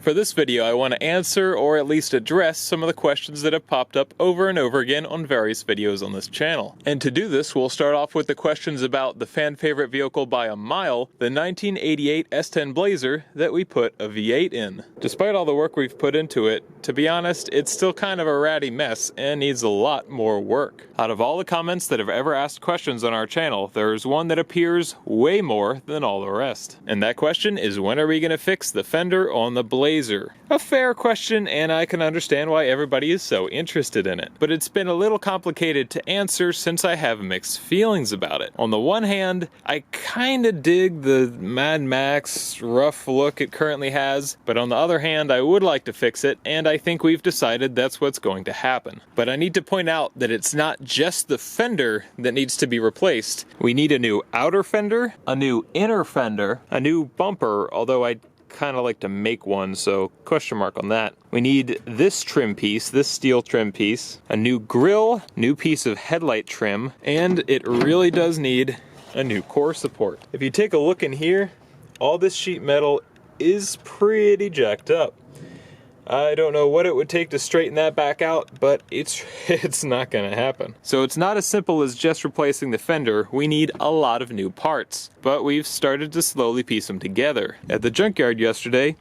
For this video, I want to answer or at least address some of the questions that have popped up over and over again on various videos on this channel. And to do this, we'll start off with the questions about the fan favorite vehicle by a mile, the 1988 S10 Blazer that we put a V8 in. Despite all the work we've put into it, to be honest, it's still kind of a ratty mess and needs a lot more work. Out of all the comments that have ever asked questions on our channel, there's one that appears way more than all the rest. And that question is, when are we going to fix the fender on the Blazer? A fair question, and I can understand why everybody is so interested in it. But it's been a little complicated to answer since I have mixed feelings about it. On the one hand, I kinda dig the Mad Max rough look it currently has, but on the other hand, I would like to fix it, and I think we've decided that's what's going to happen. But I need to point out that it's not just the fender that needs to be replaced. We need a new outer fender, a new inner fender, a new bumper, although I kind of like to make one, so question mark on that. We need this trim piece, this steel trim piece, a new grille, new piece of headlight trim, and it really does need a new core support. If you take a look in here, all this sheet metal is pretty jacked up. I don't know what it would take to straighten that back out, but it's not gonna happen. So it's not as simple as just replacing the fender. We need a lot of new parts, but we've started to slowly piece them together. At the junkyard yesterday,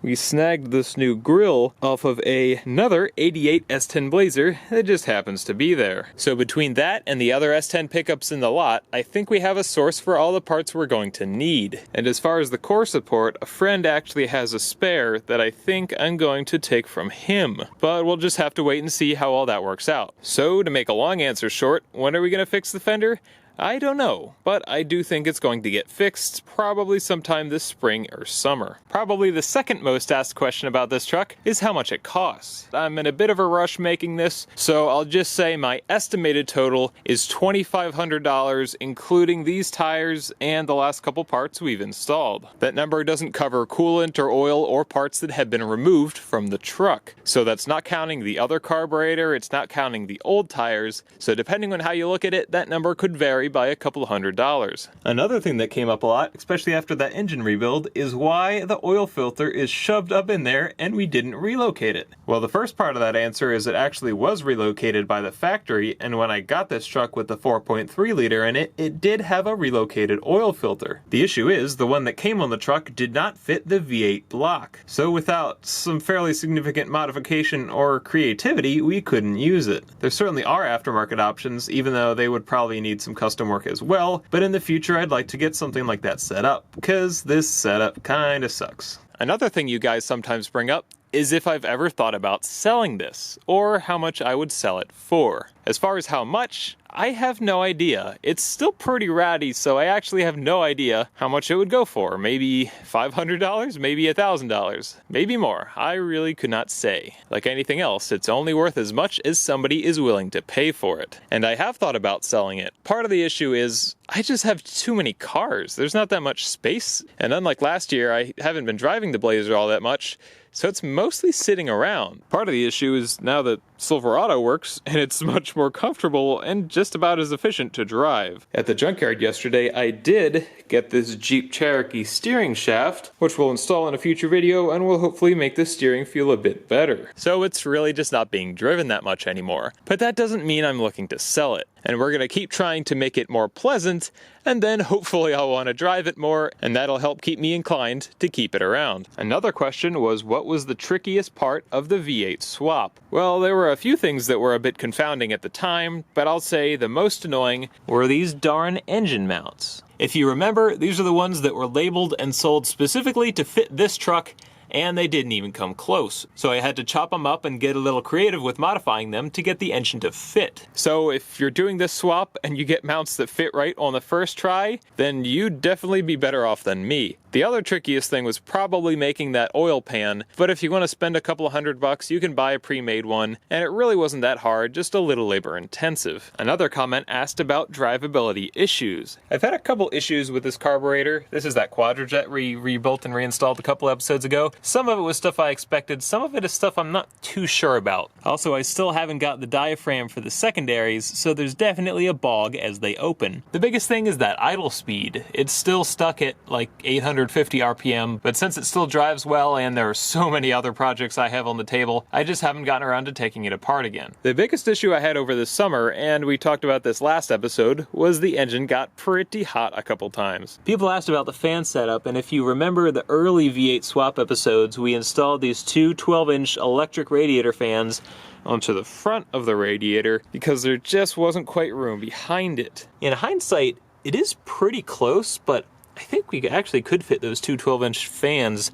we snagged this new grille off of another 88 S10 Blazer that just happens to be there. So between that and the other S10 pickups in the lot, I think we have a source for all the parts we're going to need. And as far as the core support, a friend actually has a spare that I think I'm going to take from him. But we'll just have to wait and see how all that works out. So to make a long answer short, when are we going to fix the fender? I don't know, but I do think it's going to get fixed probably sometime this spring or summer. Probably the second most asked question about this truck is how much it costs. I'm in a bit of a rush making this, so I'll just say my estimated total is $2,500, including these tires and the last couple parts we've installed. That number doesn't cover coolant or oil or parts that have been removed from the truck. So that's not counting the other carburetor, it's not counting the old tires, so depending on how you look at it, that number could vary by a couple $100s. Another thing that came up a lot, especially after that engine rebuild, is why the oil filter is shoved up in there and we didn't relocate it. Well, the first part of that answer is it actually was relocated by the factory, and when I got this truck with the 4.3 liter in it, it did have a relocated oil filter. The issue is, the one that came on the truck did not fit the V8 block. So without some fairly significant modification or creativity, we couldn't use it. There certainly are aftermarket options, even though they would probably need some custom work as well, but in the future I'd like to get something like that set up, because this setup kinda sucks. Another thing you guys sometimes bring up is if I've ever thought about selling this, or how much I would sell it for. As far as how much, I have no idea. It's still pretty ratty, so I actually have no idea how much it would go for. Maybe $500, maybe $1,000, maybe more. I really could not say. Like anything else, it's only worth as much as somebody is willing to pay for it. And I have thought about selling it. Part of the issue is I just have too many cars. There's not that much space. And unlike last year, I haven't been driving the Blazer all that much, so it's mostly sitting around. Part of the issue is now that Silverado works, and it's much more comfortable and just about as efficient to drive. At the junkyard yesterday, I did get this Jeep Cherokee steering shaft, which we'll install in a future video and will hopefully make the steering feel a bit better. So it's really just not being driven that much anymore. But that doesn't mean I'm looking to sell it. And we're gonna keep trying to make it more pleasant, and then hopefully I'll want to drive it more, and that'll help keep me inclined to keep it around. Another question was, what was the trickiest part of the V8 swap? Well, there were a few things that were a bit confounding at the time, but I'll say the most annoying were these darn engine mounts. If you remember, these are the ones that were labeled and sold specifically to fit this truck, and they didn't even come close. So I had to chop them up and get a little creative with modifying them to get the engine to fit. So if you're doing this swap and you get mounts that fit right on the first try, then you'd definitely be better off than me. The other trickiest thing was probably making that oil pan, but if you want to spend a couple $100, you can buy a pre-made one, and it really wasn't that hard, just a little labor intensive. Another comment asked about drivability issues. I've had a couple issues with this carburetor. This is that Quadrajet we rebuilt and reinstalled a couple episodes ago. Some of it was stuff I expected, some of it is stuff I'm not too sure about. Also, I still haven't got the diaphragm for the secondaries, so there's definitely a bog as they open. The biggest thing is that idle speed. It's still stuck at like 800 250 RPM, but since it still drives well and there are so many other projects I have on the table, I just haven't gotten around to taking it apart again. The biggest issue I had over this summer, and we talked about this last episode, was the engine got pretty hot a couple times. People asked about the fan setup, and if you remember the early V8 swap episodes, we installed these two 12-inch electric radiator fans onto the front of the radiator because there just wasn't quite room behind it. In hindsight, it is pretty close, but I think we actually could fit those two 12-inch fans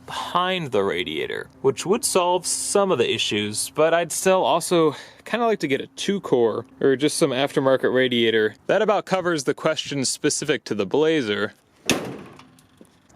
behind the radiator, which would solve some of the issues, but I'd still also kind of like to get a 2-core or just some aftermarket radiator. That about covers the questions specific to the Blazer.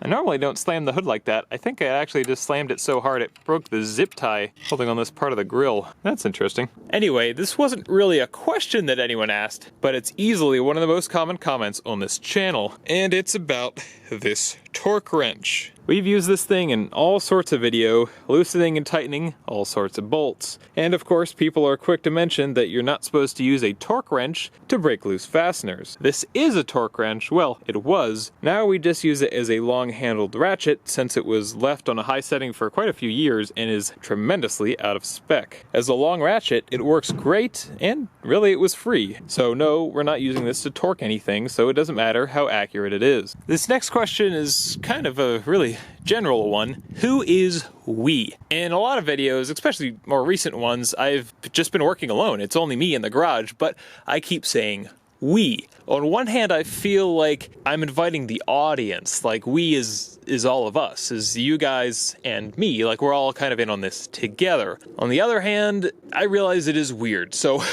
I normally don't slam the hood like that. I think I actually just slammed it so hard it broke the zip tie holding on this part of the grill. That's interesting. Anyway, this wasn't really a question that anyone asked, but it's easily one of the most common comments on this channel, and it's about this torque wrench. We've used this thing in all sorts of video, loosening and tightening all sorts of bolts. And of course, people are quick to mention that you're not supposed to use a torque wrench to break loose fasteners. This is a torque wrench, well, it was. Now we just use it as a long-handled ratchet since it was left on a high setting for quite a few years and is tremendously out of spec. As a long ratchet, it works great, and really it was free. So no, we're not using this to torque anything, so it doesn't matter how accurate it is. This next question is kind of a really general one. Who is we? In a lot of videos, especially more recent ones, I've just been working alone. It's only me in the garage, but I keep saying we. On one hand, I feel like I'm inviting the audience, like we is all of us, is you guys and me, like we're all kind of in on this together. On the other hand, I realize it is weird, so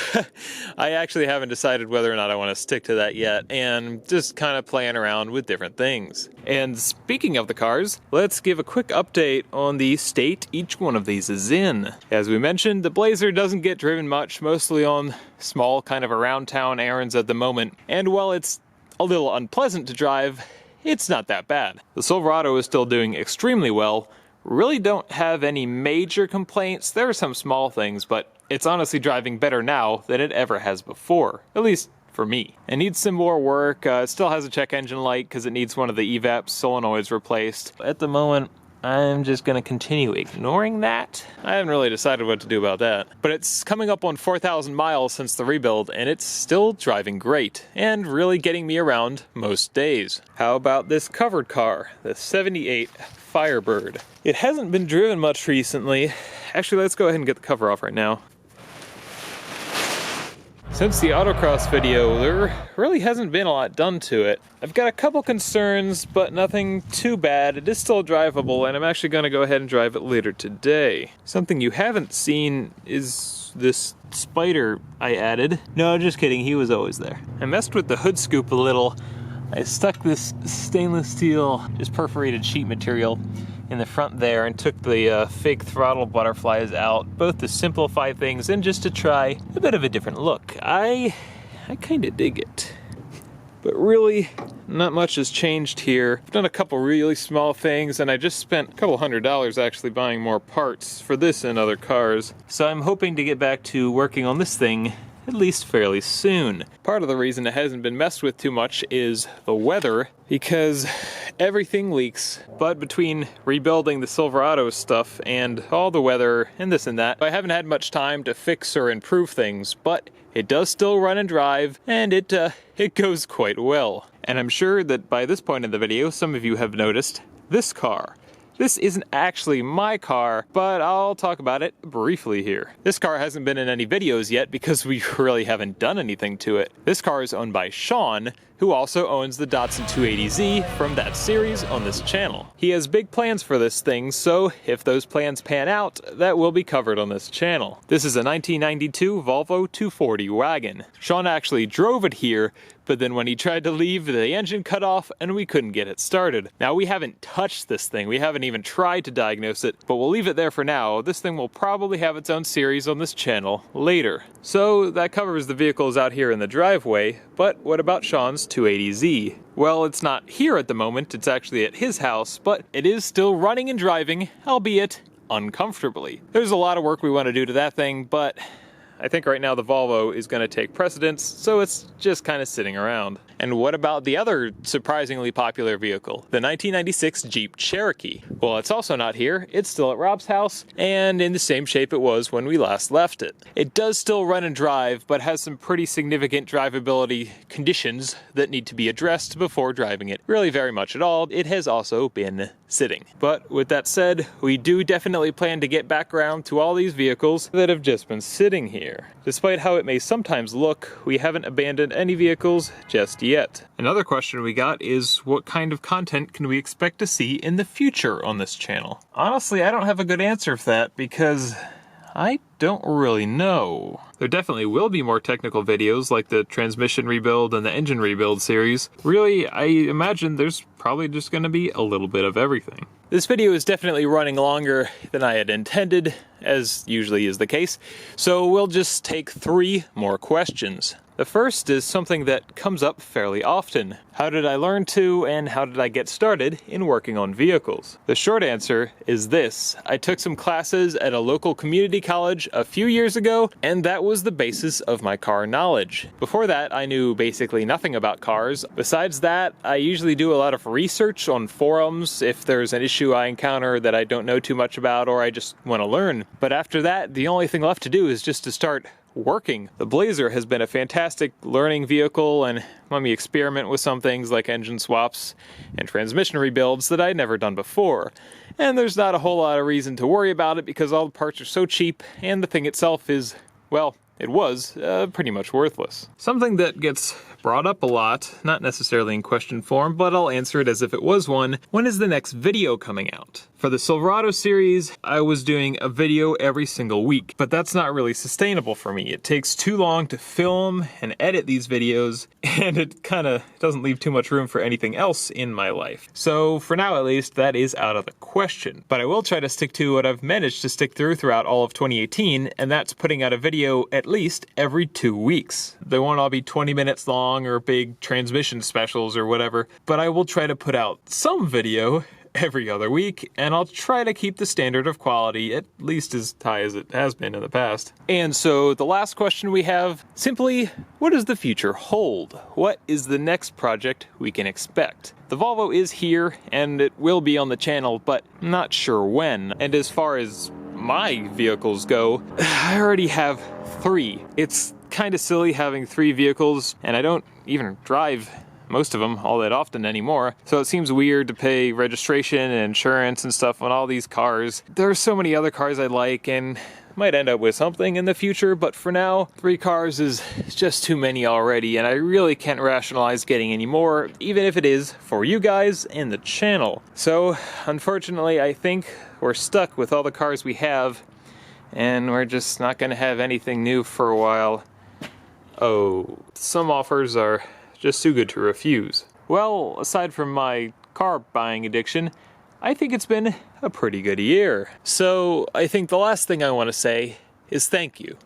I actually haven't decided whether or not I want to stick to that yet, and just kind of playing around with different things. And speaking of the cars, let's give a quick update on the state each one of these is in. As we mentioned, the Blazer doesn't get driven much, mostly on small kind of around town errands at the moment, and while it's a little unpleasant to drive, it's not that bad. The Silverado is still doing extremely well. Really don't have any major complaints. There are some small things, but it's honestly driving better now than it ever has before, at least for me. It needs some more work. It still has a check engine light because it needs one of the evap solenoids replaced. At the moment, I'm just gonna continue ignoring that. I haven't really decided what to do about that. But it's coming up on 4,000 miles since the rebuild, and it's still driving great, and really getting me around most days. How about this covered car, the 78 Firebird? It hasn't been driven much recently. Actually, let's go ahead and get the cover off right now. Since the autocross video, there really hasn't been a lot done to it. I've got a couple concerns, but nothing too bad. It is still drivable, and I'm actually going to go ahead and drive it later today. Something you haven't seen is this spider I added. No, just kidding, he was always there. I messed with the hood scoop a little. I stuck this stainless steel, just perforated sheet material in the front there and took the fake throttle butterflies out, both to simplify things and just to try a bit of a different look. I kind of dig it. But really, not much has changed here. I've done a couple really small things, and I just spent a couple $100 actually buying more parts for this and other cars. So I'm hoping to get back to working on this thing at least fairly soon. Part of the reason it hasn't been messed with too much is the weather, because everything leaks. But between rebuilding the Silverado stuff and all the weather and this and that, I haven't had much time to fix or improve things, but it does still run and drive, and it goes quite well. And I'm sure that by this point in the video, some of you have noticed this car. This isn't actually my car, but I'll talk about it briefly here. This car hasn't been in any videos yet because we really haven't done anything to it. This car is owned by Sean, who also owns the Datsun 280Z from that series on this channel. He has big plans for this thing, so if those plans pan out, that will be covered on this channel. This is a 1992 Volvo 240 wagon. Sean actually drove it here, but then when he tried to leave, the engine cut off and we couldn't get it started. Now, we haven't touched this thing. We haven't even tried to diagnose it, but we'll leave it there for now. This thing will probably have its own series on this channel later. So that covers the vehicles out here in the driveway, but what about Sean's 280Z? Well, it's not here at the moment, it's actually at his house, but it is still running and driving, albeit uncomfortably. There's a lot of work we want to do to that thing, but I think right now the Volvo is going to take precedence, so it's just kind of sitting around. And what about the other surprisingly popular vehicle, the 1996 Jeep Cherokee? Well, it's also not here. It's still at Rob's house, and in the same shape it was when we last left it. It does still run and drive, but has some pretty significant drivability conditions that need to be addressed before driving it really very much at all. It has also been sitting. But with that said, we do definitely plan to get back around to all these vehicles that have just been sitting here. Despite how it may sometimes look, we haven't abandoned any vehicles just yet. Another question we got is, what kind of content can we expect to see in the future on this channel? Honestly, I don't have a good answer for that because I don't really know. There definitely will be more technical videos like the transmission rebuild and the engine rebuild series. Really, I imagine there's probably just going to be a little bit of everything. This video is definitely running longer than I had intended, as usually is the case, so we'll just take 3 more questions. The first is something that comes up fairly often. How did I learn to, and how did I get started in working on vehicles? The short answer is this. I took some classes at a local community college a few years ago, and that was the basis of my car knowledge. Before that, I knew basically nothing about cars. Besides that, I usually do a lot of research on forums if there's an issue I encounter that I don't know too much about or I just want to learn. But after that, the only thing left to do is just to start working. The Blazer has been a fantastic learning vehicle and let me experiment with some things like engine swaps and transmission rebuilds that I'd never done before. And there's not a whole lot of reason to worry about it because all the parts are so cheap and the thing itself is, well, it was pretty much worthless. Something that gets brought up a lot, not necessarily in question form, but I'll answer it as if it was one. When is the next video coming out? For the Silverado series, I was doing a video every single week, but that's not really sustainable for me. It takes too long to film and edit these videos, and it kind of doesn't leave too much room for anything else in my life. So for now at least, that is out of the question. But I will try to stick to what I've managed to stick throughout all of 2018, and that's putting out a video at least every 2 weeks. They won't all be 20 minutes long or big transmission specials or whatever, but I will try to put out some video every other week, and I'll try to keep the standard of quality at least as high as it has been in the past. And so the last question we have, simply, what does the future hold? What is the next project we can expect? The Volvo is here, and it will be on the channel, but not sure when. And as far as my vehicles go, I already have 3. It's kind of silly having 3 vehicles, and I don't even drive most of them all that often anymore, so it seems weird to pay registration and insurance and stuff on all these cars. There are so many other cars I like and might end up with something in the future, but for now, 3 cars is just too many already, and I really can't rationalize getting any more, even if it is for you guys and the channel. So, unfortunately, I think we're stuck with all the cars we have, and we're just not going to have anything new for a while. Oh, some offers are just too good to refuse. Well, aside from my car buying addiction, I think it's been a pretty good year. So I think the last thing I want to say is thank you.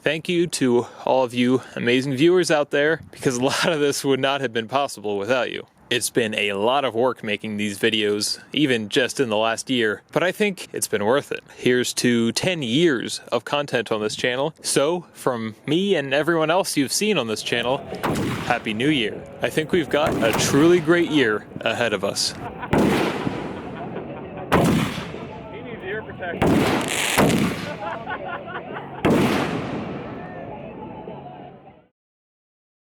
Thank you to all of you amazing viewers out there, because a lot of this would not have been possible without you. It's been a lot of work making these videos, even just in the last year, but I think it's been worth it. Here's to 10 years of content on this channel. So, from me and everyone else you've seen on this channel, Happy New Year. I think we've got a truly great year ahead of us. He needs ear protection.